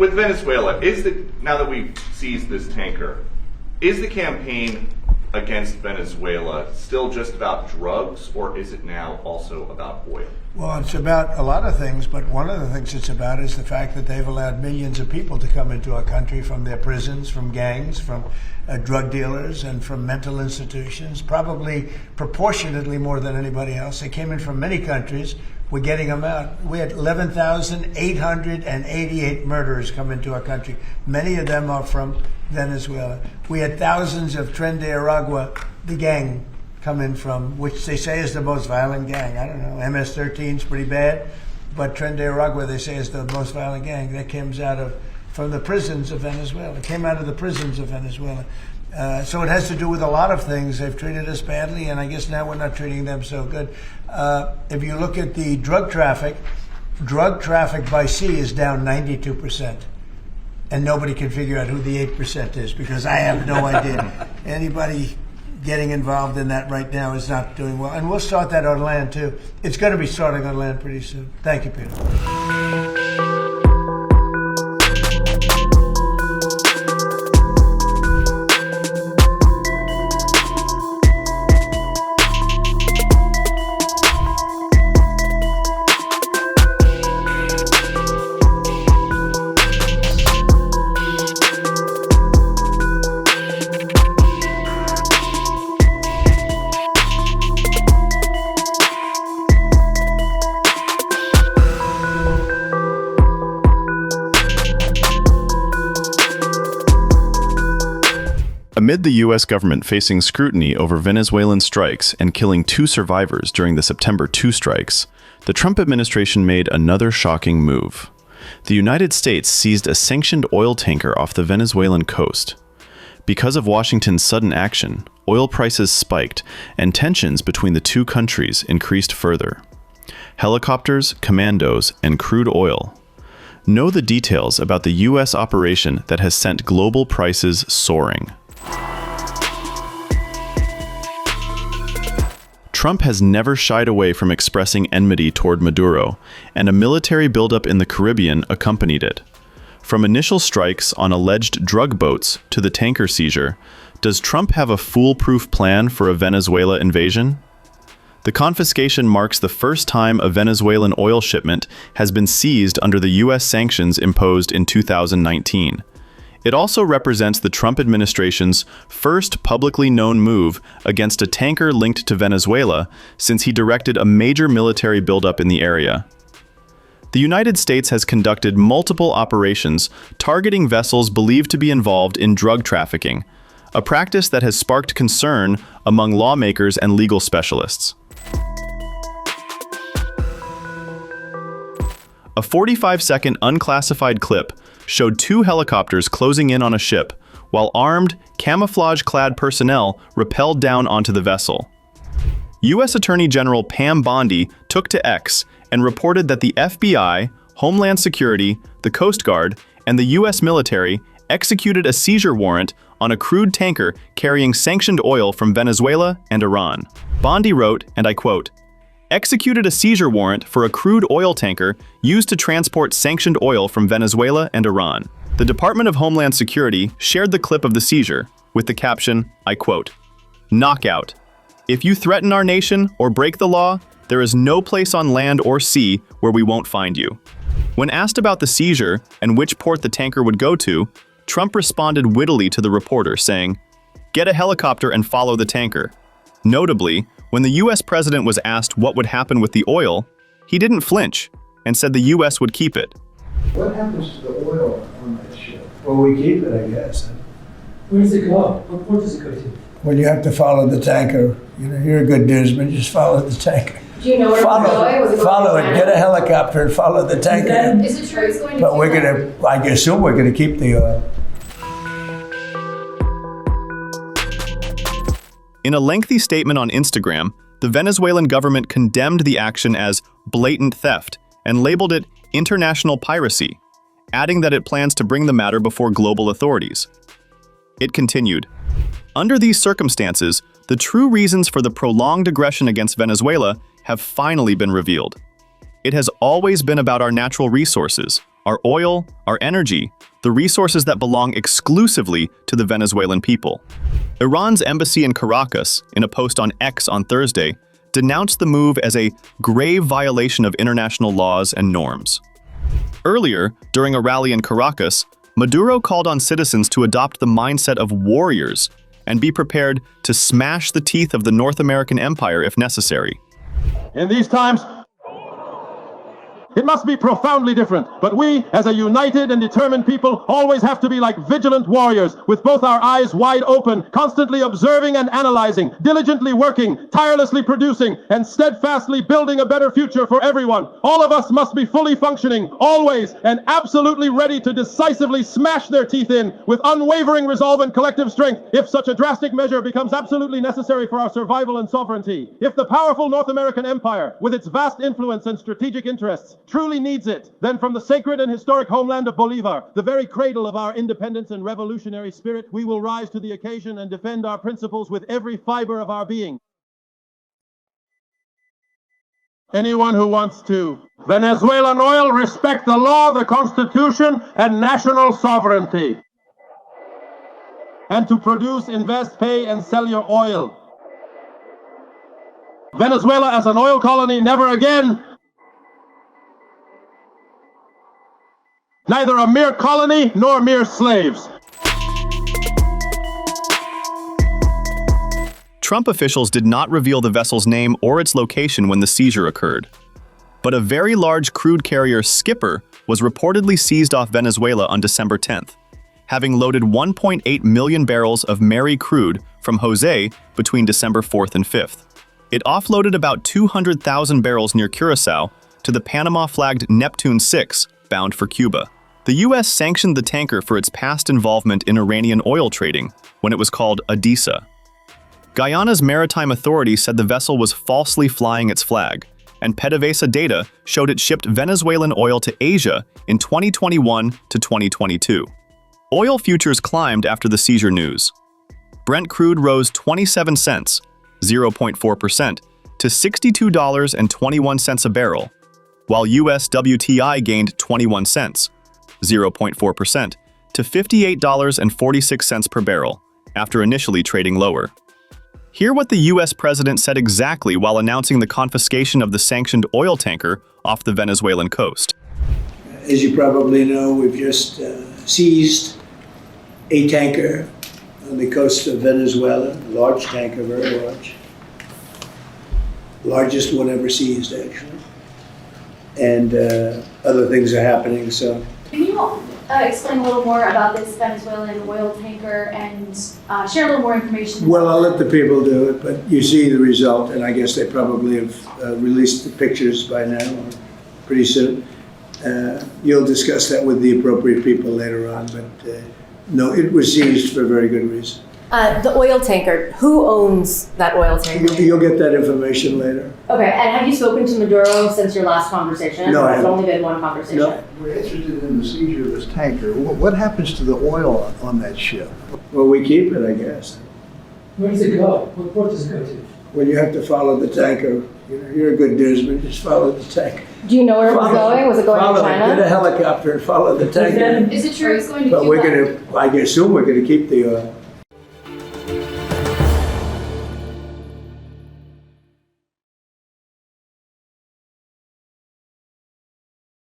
with Venezuela, now that we've seized this tanker, is the campaign against Venezuela still just about drugs, or is it now also about oil? Well, it's about a lot of things, but one of the things it's about is the fact that they've allowed millions of people to come into our country from their prisons, from gangs, from drug dealers, and from mental institutions, probably proportionately more than anybody else. They came in from many countries. We're getting them out. We had 11,888 murderers come into our country. Many of them are from Venezuela. We had thousands of Tren de Aragua, the gang, come in from, which they say is the most violent gang. I don't know, MS-13 is pretty bad, but Tren de Aragua, they say, is the most violent gang. That comes from the prisons of Venezuela. It came out of the prisons of Venezuela. So it has to do with a lot of things. They've treated us badly, and I guess now we're not treating them so good. If you look at the drug traffic by sea is down 92%. And nobody can figure out who the 8% is, because I have no idea. Anybody getting involved in that right now is not doing well. And we'll start that on land, too. It's going to be starting on land pretty soon. Thank you, Peter. Amid the U.S. government facing scrutiny over Venezuelan strikes and killing 2 survivors during the September 2 strikes, the Trump administration made another shocking move. The United States seized a sanctioned oil tanker off the Venezuelan coast. Because of Washington's sudden action, oil prices spiked and tensions between the two countries increased further. Helicopters, commandos, and crude oil. Know the details about the U.S. operation that has sent global prices soaring. Trump has never shied away from expressing enmity toward Maduro, and a military buildup in the Caribbean accompanied it. From initial strikes on alleged drug boats to the tanker seizure, does Trump have a foolproof plan for a Venezuela invasion? The confiscation marks the first time a Venezuelan oil shipment has been seized under the U.S. sanctions imposed in 2019. It also represents the Trump administration's first publicly known move against a tanker linked to Venezuela since he directed a major military buildup in the area. The United States has conducted multiple operations targeting vessels believed to be involved in drug trafficking, a practice that has sparked concern among lawmakers and legal specialists. A 45-second unclassified clip showed 2 helicopters closing in on a ship, while armed, camouflage-clad personnel rappelled down onto the vessel. U.S. Attorney General Pam Bondi took to X and reported that the FBI, Homeland Security, the Coast Guard, and the U.S. military executed a seizure warrant on a crude tanker carrying sanctioned oil from Venezuela and Iran. Bondi wrote, and I quote, "Executed a seizure warrant for a crude oil tanker used to transport sanctioned oil from Venezuela and Iran." The Department of Homeland Security shared the clip of the seizure with the caption, I quote, "Knockout. If you threaten our nation or break the law, there is no place on land or sea where we won't find you." When asked about the seizure and which port the tanker would go to, Trump responded wittily to the reporter, saying, "Get a helicopter and follow the tanker." Notably, when the U.S. president was asked what would happen with the oil, he didn't flinch and said the U.S. would keep it. What happens to the oil on that ship? Well, we keep it, I guess. Where does it go? What port does it go to? Well, you have to follow the tanker. You know, you're a good newsman. Just follow the tanker. Do you know where Follow it. going? Get a helicopter and follow the tanker. Is it true it's going to But we're Cuba? gonna. I assume we're gonna keep the oil. In a lengthy statement on Instagram, the Venezuelan government condemned the action as blatant theft and labeled it international piracy, adding that it plans to bring the matter before global authorities. It continued, "Under these circumstances, the true reasons for the prolonged aggression against Venezuela have finally been revealed. It has always been about our natural resources, our oil, our energy, the resources that belong exclusively to the Venezuelan people. Iran's embassy in Caracas, in a post on X on Thursday, denounced the move as a grave violation of international laws and norms. Earlier, during a rally in Caracas, Maduro called on citizens to adopt the mindset of warriors and be prepared to smash the teeth of the North American empire if necessary. In these times, it must be profoundly different, but we, as a united and determined people, always have to be like vigilant warriors, with both our eyes wide open, constantly observing and analyzing, diligently working, tirelessly producing, and steadfastly building a better future for everyone. All of us must be fully functioning, always, and absolutely ready to decisively smash their teeth in, with unwavering resolve and collective strength, if such a drastic measure becomes absolutely necessary for our survival and sovereignty. If the powerful North American empire, with its vast influence and strategic interests, truly needs it, then from the sacred and historic homeland of Bolivar, the very cradle of our independence and revolutionary spirit, we will rise to the occasion and defend our principles with every fiber of our being. Anyone who wants to. Venezuelan oil, respect the law, the Constitution, and national sovereignty. And to produce, invest, pay, and sell your oil. Venezuela as an oil colony, never again. Neither a mere colony nor mere slaves. Trump officials did not reveal the vessel's name or its location when the seizure occurred. But a very large crude carrier, Skipper, was reportedly seized off Venezuela on December 10th, having loaded 1.8 million barrels of Mary crude from Jose between December 4th and 5th. It offloaded about 200,000 barrels near Curacao to the Panama-flagged Neptune 6, bound for Cuba. The U.S. sanctioned the tanker for its past involvement in Iranian oil trading when it was called Odessa. Guyana's maritime authority said the vessel was falsely flying its flag, and PDVSA data showed it shipped Venezuelan oil to Asia in 2021 to 2022. Oil futures climbed after the seizure news. Brent crude rose 27 cents, 0.4%, to $62.21 a barrel, while US WTI gained 21 cents, 0.4%, to $58.46 per barrel, after initially trading lower. Hear what the US president said exactly while announcing the confiscation of the sanctioned oil tanker off the Venezuelan coast. As you probably know, we've just seized a tanker on the coast of Venezuela, a large tanker, very large. Largest one ever seized, actually. And other things are happening, so. Can you explain a little more about this Venezuelan oil tanker and share a little more information? Well, I'll let the people do it, but you see the result, and I guess they probably have released the pictures by now, or pretty soon. You'll discuss that with the appropriate people later on, but no, it was seized for a very good reason. The oil tanker, who owns that oil tanker? You'll get that information later. Okay, and have you spoken to Maduro since your last conversation? No, I It's haven't. only been one conversation. No. We're interested in the seizure of this tanker. What happens to the oil on that ship? Well, we keep it, I guess. Where does it go? What port does it go to? Well, you have to follow the tanker. You're a good newsman, just follow the tanker. Do you know where it was going? Was it going Follow to it. Get a China? helicopter and follow the tanker. Is it true it's going to But Cuba? I assume we're gonna keep the oil.